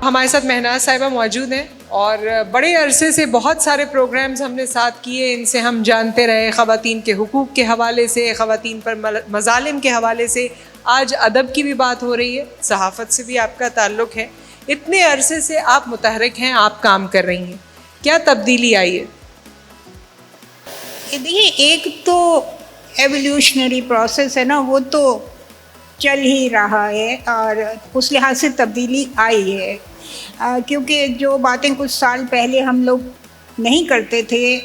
ہمارے ساتھ مہناز صاحبہ موجود ہیں اور بڑے عرصے سے بہت سارے پروگرامز ہم نے ساتھ کیے، ان سے ہم جانتے رہے، خواتین کے حقوق کے حوالے سے، خواتین پر مظالم کے حوالے سے، آج ادب کی بھی بات ہو رہی ہے، صحافت سے بھی آپ کا تعلق ہے، اتنے عرصے سے آپ متحرک ہیں، آپ کام کر رہی ہیں، کیا تبدیلی آئی ہے؟ دیکھیے، ایک تو ایولیوشنری پروسیس ہے نا، وہ تو چل ہی رہا ہے اور اس لحاظ سے تبدیلی آئی ہے، کیونکہ جو باتیں کچھ سال پہلے ہم لوگ نہیں کرتے تھے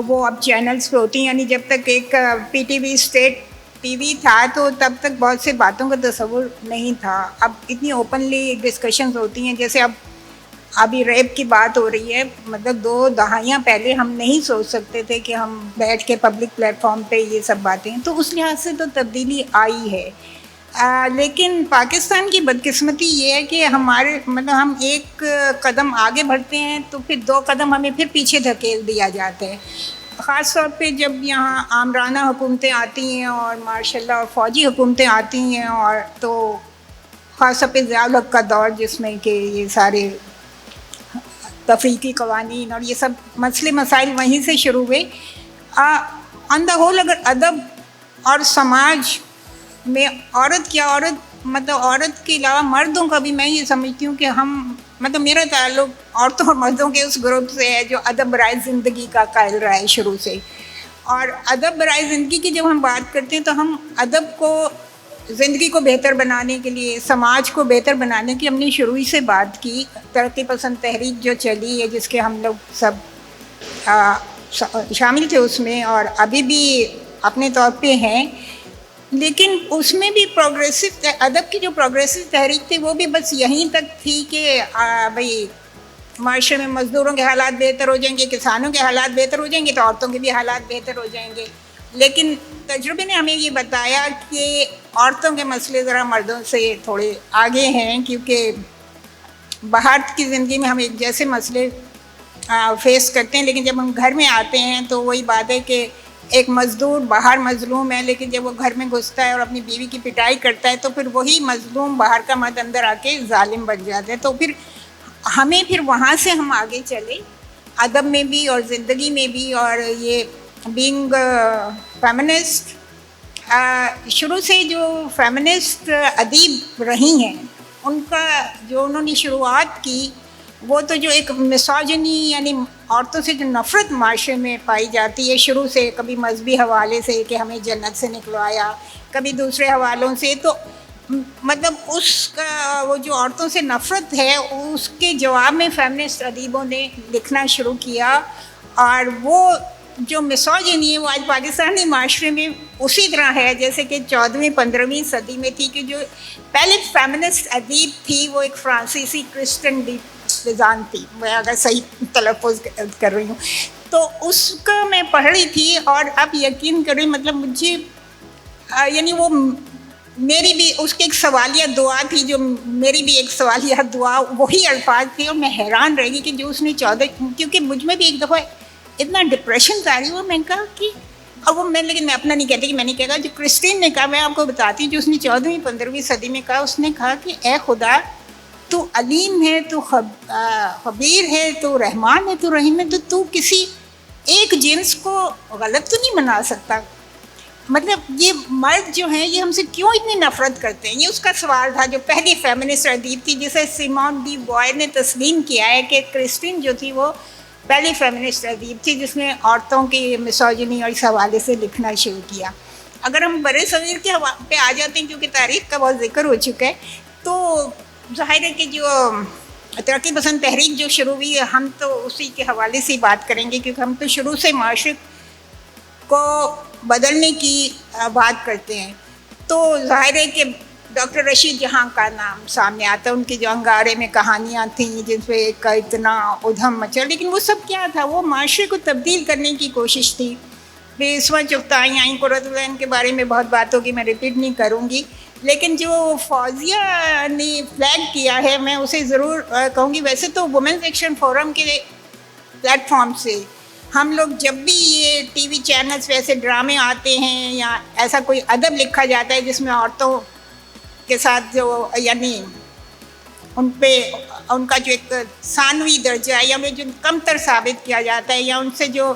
وہ اب چینلز پہ ہوتی ہیں. یعنی جب تک ایک P T V state T V تھا تو تب تک بہت سے باتوں کا تصور نہیں تھا. اب اتنی اوپنلی ڈسکشنز ہوتی ہیں، جیسے ابھی ریپ کی بات ہو رہی ہے. مطلب 2 دہائیاں پہلے ہم نہیں سوچ سکتے تھے کہ ہم بیٹھ کے پبلک پلیٹ فارم پہ یہ سب باتیں، تو اس لحاظ سے تو تبدیلی آئی ہے. لیکن پاکستان کی بدقسمتی یہ ہے کہ ہم ایک قدم آگے بڑھتے ہیں تو پھر 2 قدم ہمیں پھر پیچھے دھکیل دیا جاتا ہے. خاص طور پہ جب یہاں آمرانہ حکومتیں آتی ہیں اور ماشاء اللہ اور فوجی حکومتیں آتی ہیں، اور تو خاص طور پہ ضیاء الحق کا دور جس میں کہ یہ سارے تفریقی قوانین اور یہ سب مسئلے مسائل وہیں سے شروع ہوئے. آن دا ہول اگر ادب اور سماج میں عورت کے علاوہ مردوں کا بھی، میں یہ سمجھتی ہوں کہ میرا تعلق عورتوں اور مردوں کے اس گروپ سے ہے جو ادب برائے زندگی کا قائل رہا ہے شروع سے. اور ادب برائے زندگی کی جب ہم بات کرتے ہیں تو ہم ادب کو زندگی کو بہتر بنانے کے لیے، سماج کو بہتر بنانے کی ہم نے شروع ہی سے بات کی. ترقی پسند تحریک جو چلی ہے، جس کے ہم لوگ سب شامل تھے اس میں، اور ابھی بھی اپنے طور پہ ہیں، لیکن اس میں بھی ادب کی جو پروگریسو تحریک تھی وہ بھی بس یہیں تک تھی کہ بھئی معاشرے میں مزدوروں کے حالات بہتر ہو جائیں گے، کسانوں کے حالات بہتر ہو جائیں گے تو عورتوں کے بھی حالات بہتر ہو جائیں گے. لیکن تجربے نے ہمیں یہ بتایا کہ عورتوں کے مسئلے ذرا مردوں سے تھوڑے آگے ہیں، کیونکہ باہر کی زندگی میں ہم ایک جیسے مسئلے فیس کرتے ہیں، لیکن جب ہم گھر میں آتے ہیں تو وہی بات ہے کہ ایک مزدور باہر مظلوم ہے، لیکن جب وہ گھر میں گھستا ہے اور اپنی بیوی کی پٹائی کرتا ہے تو پھر وہی مظلوم باہر کا مرد اندر آ کے ظالم بن جاتا ہے. تو پھر وہاں سے ہم آگے چلے ادب میں بھی اور زندگی میں بھی. اور یہ بینگ فیمنسٹ، شروع سے جو فیمنسٹ ادیب رہی ہیں، ان کا جو انہوں نے شروعات کی وہ تو جو ایک مسوجنی، یعنی عورتوں سے جو نفرت معاشرے میں پائی جاتی ہے شروع سے، کبھی مذہبی حوالے سے کہ ہمیں جنت سے نکلوایا، کبھی دوسرے حوالوں سے، تو مطلب اس کا وہ جو عورتوں سے نفرت ہے اس کے جواب میں فیمنسٹ ادیبوں نے لکھنا شروع کیا. اور وہ جو مسوجنی ہے وہ آج پاکستانی معاشرے میں اسی طرح ہے جیسے کہ 14ویں 15ویں صدی میں تھی، کہ جو پہلے فیمنسٹ ادیب تھی وہ ایک فرانسیسی کرسٹن ڈی لزان تھی، میں اگر صحیح تلفظ کر رہی ہوں. تو اس کا میں پڑھ رہی تھی اور اب یقین کریں، مطلب مجھے یعنی وہ میری بھی اس کی ایک سوالیہ دعا تھی، جو میری بھی ایک سوالیہ دعا وہی الفاظ تھی، اور میں حیران رہ گئی کہ جو اس نے کیونکہ مجھ میں بھی ایک دفعہ اتنا ڈپریشن تاری ہوا، میں نے کہا کہ لیکن میں اپنا نہیں کہتی کہ میں نے کہا، جو کرسٹین نے کہا میں آپ کو بتاتی ہوں، جو اس نے 14ویں 15ویں صدی میں کہا. اس نے کہا کہ اے خدا، تو علیم ہے، تو خبیر ہے، تو رحمان ہے، تو رحیم ہے، تو تو کسی ایک جنس کو غلط تو نہیں بنا سکتا. مطلب یہ مرد جو ہیں یہ ہم سے کیوں اتنی نفرت کرتے ہیں؟ یہ اس کا سوال تھا جو پہلی فیمنسٹ ادیب تھی، جسے سیمون ڈی بوائر نے تسلیم کیا ہے کہ کرسٹین جو تھی وہ پہلی فیمنسٹ ادیب تھی جس نے عورتوں کی مسوجنی اور اس حوالے سے لکھنا شروع کیا. اگر ہم برے صغیر کے پہ آ جاتے ہیں، کیونکہ تاریخ کا بہت ذکر ہو چکا ہے، تو ظاہر ہے کہ جو ترقی پسند تحریک جو شروع ہوئی ہے، ہم تو اسی کے حوالے سے ہی بات کریں گے، کیونکہ ہم تو شروع سے معاشرے کو بدلنے کی بات کرتے ہیں. تو ظاہر ہے کہ ڈاکٹر رشید جہاں کا نام سامنے آتا ہے، ان کی جو انگارے میں کہانیاں تھیں جن پہ ایک اتنا ادھم مچا، لیکن وہ سب کیا تھا؟ وہ معاشرے کو تبدیل کرنے کی کوشش تھی. بیسواں چغتائی آئیں قرۃ العین کے بارے میں بہت بات ہوگی، میں ریپیٹ نہیں کروں گی، لیکن جو فوزیہ نے فلیگ کیا ہے میں اسے ضرور کہوں گی. ویسے تو وومنز ایکشن فورم کے پلیٹ فارم سے ہم لوگ جب بھی یہ ٹی وی چینلز پہ ایسے ڈرامے آتے ہیں یا ایسا کوئی ادب لکھا جاتا ہے جس میں عورتوں کے ساتھ جو یعنی ان پہ ان کا جو ایک ثانوی درجہ ہے یا وہ جو کمتر ثابت کیا جاتا ہے یا ان سے جو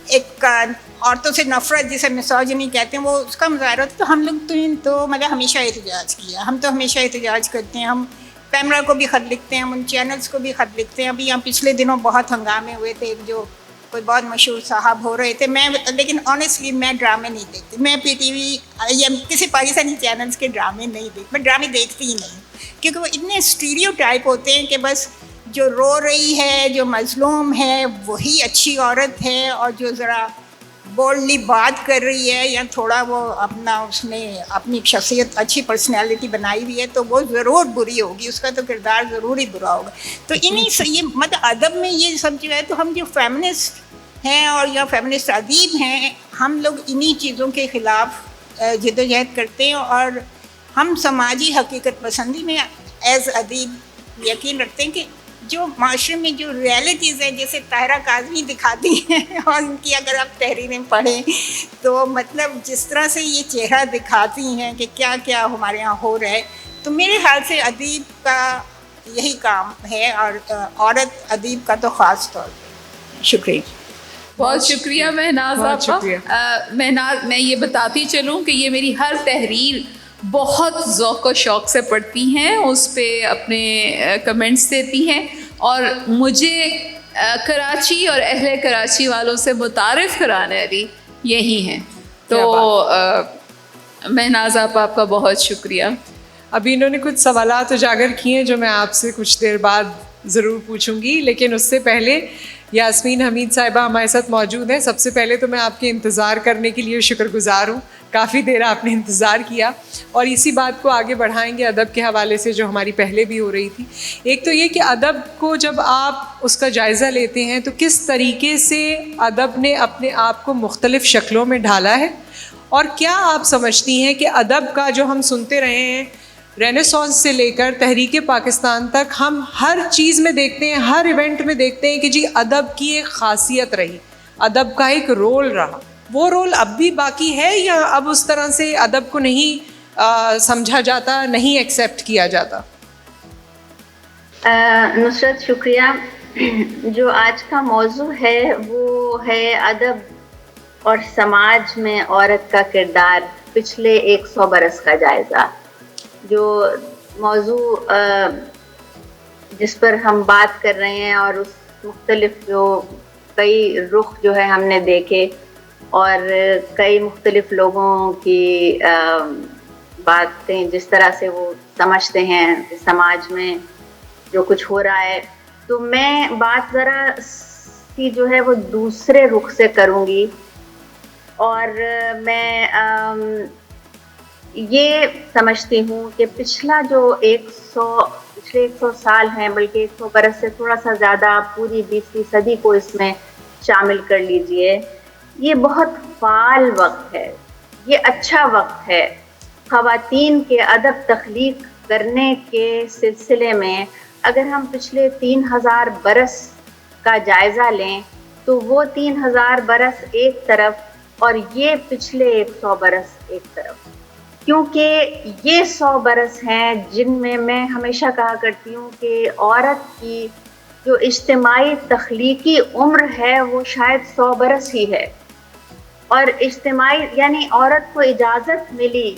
ایک عورتوں سے نفرت جسے مسوجنی کہتے ہیں وہ اس کا مظاہرہ ہوتا ہے. تو ہم لوگ تو مطلب ہمیشہ احتجاج کیا, ہم تو ہمیشہ احتجاج کرتے ہیں. ہم پیمرا کو بھی خط لکھتے ہیں, ہم ان چینلز کو بھی خط لکھتے ہیں. ابھی یہاں پچھلے دنوں بہت ہنگامے ہوئے تھے, جو کوئی بہت مشہور صاحب ہو رہے تھے. لیکن آنیسٹلی میں ڈرامے نہیں دیکھتی, میں پی ٹی وی یا کسی پاکستانی چینلز کے ڈرامے نہیں دیکھتی, میں ڈرامے دیکھتی ہی نہیں, کیونکہ وہ اتنے اسٹیریو ٹائپ ہوتے ہیں کہ بس جو رو رہی ہے, جو مظلوم ہے وہی اچھی عورت ہے, اور جو ذرا بولڈلی بات کر رہی ہے یا تھوڑا وہ اپنا اس نے اپنی شخصیت اچھی پرسنالٹی بنائی ہوئی ہے تو وہ ضرور بری ہوگی, اس کا تو کردار ضرور ہی برا ہوگا. تو انہی سے یہ مطلب ادب میں یہ سب جو ہے, تو ہم جو فیمنسٹ ہیں اور یا فیمنسٹ ادیب ہیں, ہم لوگ انہی چیزوں کے خلاف جدوجہد کرتے ہیں, اور ہم سماجی حقیقت پسندی میں ایز ادیب یقین رکھتے ہیں کہ جو معاشرے میں جو ریئلٹیز ہیں جیسے طاہرہ کاظمی دکھاتی ہیں, اور ان کی اگر آپ تحریریں پڑھیں تو مطلب جس طرح سے یہ چہرہ دکھاتی ہیں کہ کیا کیا ہمارے یہاں ہو رہا ہے, تو میرے خیال سے ادیب کا یہی کام ہے, اور عورت ادیب کا تو خاص طور پر. شکریہ. بہت شکریہ مہناز آپا. مہناز, میں یہ بتاتی چلوں کہ یہ میری ہر تحریر بہت ذوق و شوق سے پڑھتی ہیں, اس پہ اپنے کمنٹس دیتی ہیں, اور مجھے کراچی اور اہل کراچی والوں سے متعارف کرانے والی یہی ہیں. تو مہناز آپ کا بہت شکریہ. ابھی انہوں نے کچھ سوالات اجاگر کیے ہیں جو میں آپ سے کچھ دیر بعد ضرور پوچھوں گی, لیکن اس سے پہلے یاسمین حمید صاحبہ ہمارے ساتھ موجود ہیں. سب سے پہلے تو میں آپ کے انتظار کرنے کے لیے شکر گزار ہوں, کافی دیر آپ نے انتظار کیا, اور اسی بات کو آگے بڑھائیں گے ادب کے حوالے سے جو ہماری پہلے بھی ہو رہی تھی. ایک تو یہ کہ ادب کو جب آپ اس کا جائزہ لیتے ہیں تو کس طریقے سے ادب نے اپنے آپ کو مختلف شکلوں میں ڈھالا ہے, اور کیا آپ سمجھتی ہیں کہ ادب کا جو ہم سنتے رہے ہیں رینیسانس سے لے کر تحریک پاکستان تک, ہم ہر چیز میں دیکھتے ہیں, ہر ایونٹ میں دیکھتے ہیں کہ جی ادب کی ایک خاصیت رہی, ادب کا ایک رول رہا, وہ رول اب بھی باقی ہے یا اب اس طرح سے ادب کو نہیں سمجھا جاتا, نہیں ایکسیپٹ کیا جاتا؟ نصرت شکریہ. جو آج کا موضوع ہے وہ ہے ادب اور سماج میں عورت کا کردار پچھلے 100 برس کا جائزہ. جو موضوع جس پر ہم بات کر رہے ہیں اور اس مختلف جو کئی رخ جو ہے ہم نے دیکھے اور کئی مختلف لوگوں کی باتیں جس طرح سے وہ سمجھتے ہیں سماج میں جو کچھ ہو رہا ہے, تو میں بات ذرا سی جو ہے وہ دوسرے رخ سے کروں گی. اور میں یہ سمجھتی ہوں کہ پچھلے 100 سال ہیں, بلکہ 100 برس سے تھوڑا سا زیادہ, پوری 20ویں صدی کو اس میں شامل کر لیجئے, یہ بہت فعال وقت ہے, یہ اچھا وقت ہے. خواتین کے ادب تخلیق کرنے کے سلسلے میں اگر ہم پچھلے 3000 برس کا جائزہ لیں تو وہ 3000 برس ایک طرف اور یہ پچھلے 100 برس ایک طرف, کیونکہ یہ 100 برس ہیں جن میں ہمیشہ کہا کرتی ہوں کہ عورت کی جو اجتماعی تخلیقی عمر ہے وہ شاید 100 برس ہی ہے. اور اجتماعی یعنی عورت کو اجازت ملی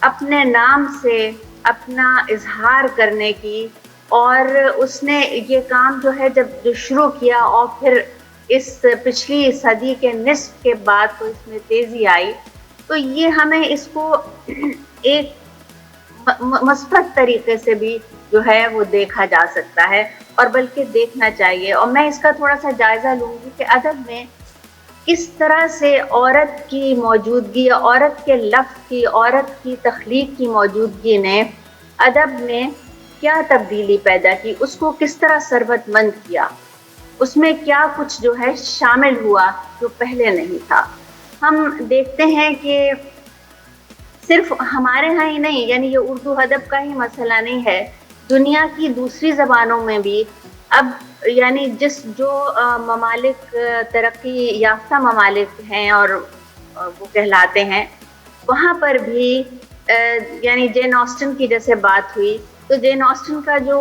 اپنے نام سے اپنا اظہار کرنے کی, اور اس نے یہ کام جو ہے جب شروع کیا اور پھر اس پچھلی صدی کے نصف کے بعد تو اس میں تیزی آئی, تو یہ ہمیں اس کو ایک مثبت طریقے سے بھی جو ہے وہ دیکھا جا سکتا ہے, اور بلکہ دیکھنا چاہیے. اور میں اس کا تھوڑا سا جائزہ لوں گی کہ ادب میں کس طرح سے عورت کی موجودگی, عورت کے لفظ کی, عورت کی تخلیق کی موجودگی نے ادب میں کیا تبدیلی پیدا کی, اس کو کس طرح ثروت مند کیا, اس میں کیا کچھ جو ہے شامل ہوا جو پہلے نہیں تھا. ہم دیکھتے ہیں کہ صرف ہمارے ہاں ہی نہیں, یعنی یہ اردو ادب کا ہی مسئلہ نہیں ہے, دنیا کی دوسری زبانوں میں بھی اب یعنی جو ممالک ترقی یافتہ ممالک ہیں اور وہ کہلاتے ہیں, وہاں پر بھی یعنی جین آسٹن کی جیسے بات ہوئی, تو جین آسٹن کا جو